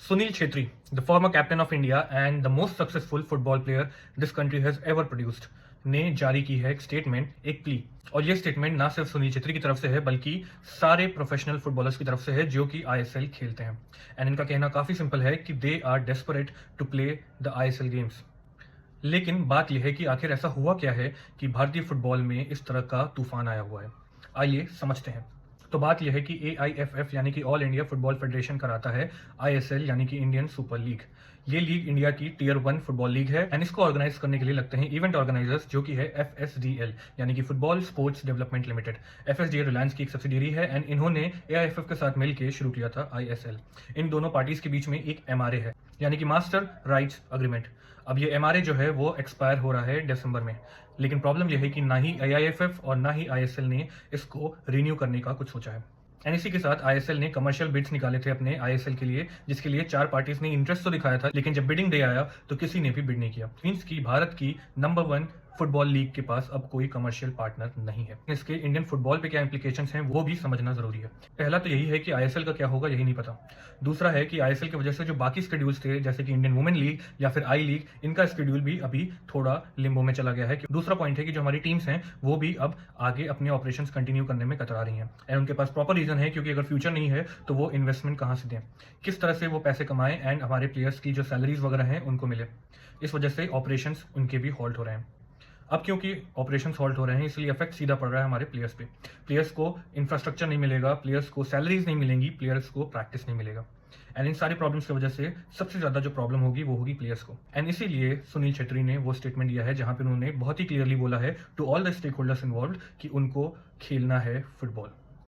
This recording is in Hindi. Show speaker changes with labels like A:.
A: Sunil Chhetri, the former captain of India and the most successful football player this country has ever produced, ने जारी की है एक स्टेटमेंट, एक प्ली। और ये स्टेटमेंट ना सिर्फ सुनील छेत्री की तरफ से है बल्कि सारे प्रोफेशनल फुटबॉलर्स की तरफ से है जो कि आईएसएल खेलते हैं। एंड इनका कहना काफी सिंपल है कि they are desperate to play the ISL games. लेकिन बात यह है कि आखिर ऐसा हुआ क्या है कि भारतीय फुटबॉल में इस तरह का तूफान आया हुआ है। आइए समझते हैं। तो बात यह है कि AIFF यानी कि ऑल इंडिया फुटबॉल फेडरेशन कराता है ISL यानी कि इंडियन सुपर लीग। ये लीग इंडिया की टियर 1 फुटबॉल लीग है एंड इसको ऑर्गेनाइज करने के लिए लगते हैं इवेंट ऑर्गेनाइजर्स जो कि है FSDL यानी कि football sports development limited. FSDL Reliance की एक सब्सिडियरी है एंड इन्होंने AIFF के साथ मिलकर शुरू किया था ISL। इन दोनों पार्टीज के बीच में एक MRA है यानी कि मास्टर राइट्स अग्रीमेंट। अब ये MRA जो है वो एक्सपायर हो रहा है दिसंबर में, लेकिन प्रॉब्लम यह है कि ना ही AIFF और ना ही ISL ने इसको रिन्यू करने का कुछ सोचा है। एंड इसी के साथ ISL ने कमर्शियल बिड्स निकाले थे अपने ISL के लिए, जिसके लिए 4 पार्टीज ने इंटरेस्ट तो दिखाया था, लेकिन जब बिडिंग डे आया तो किसी ने भी बिड नहीं किया। मींस कि भारत की नंबर 1 फुटबॉल लीग के पास अब कोई कमर्शियल पार्टनर नहीं है। इसके इंडियन फुटबॉल पे क्या इंप्लीकेशंस हैं वो भी समझना जरूरी है। पहला तो यही है कि ISL का क्या होगा यही नहीं पता। दूसरा है कि ISL की वजह से जो बाकी शेड्यूल्स थे जैसे कि इंडियन वुमेन लीग या फिर आई लीग, इनका शेड्यूल भी अभी थोड़ा लिम्बो में चला गया है। दूसरा पॉइंट है कि जो हमारी टीम्स हैं वो भी अब आगे अपने ऑपरेशंस कंटिन्यू करने में कतरा रही हैं एंड उनके पास प्रॉपर रीजन है, क्योंकि अगर फ्यूचर नहीं है तो वो इन्वेस्टमेंट कहाँ से दें, किस तरह से वो पैसे कमाएं एंड हमारे प्लेयर्स की जो सैलरीज वगैरह हैं उनको मिले। इस वजह से ऑपरेशंस उनके भी हॉल्ट हो रहे हैं। अब क्योंकि ऑपरेशंस हॉल्ट हो रहे हैं इसलिए इफेक्ट सीधा पड़ रहा है हमारे प्लेयर्स पे। प्लेयर्स को इंफ्रास्ट्रक्चर नहीं मिलेगा, प्लेयर्स को सैलरीज नहीं मिलेंगी, प्लेयर्स को प्रैक्टिस नहीं मिलेगा एंड इन सारी प्रॉब्लम्स की वजह से सबसे ज्यादा जो प्रॉब्लम होगी वो होगी प्लेयर्स को। एंड इसीलिए सुनील छेत्री ने वो स्टेटमेंट दिया है जहां पे उन्होंने बहुत ही क्लियरली बोला है to all the stakeholders involved कि उनको खेलना है फुटबॉल।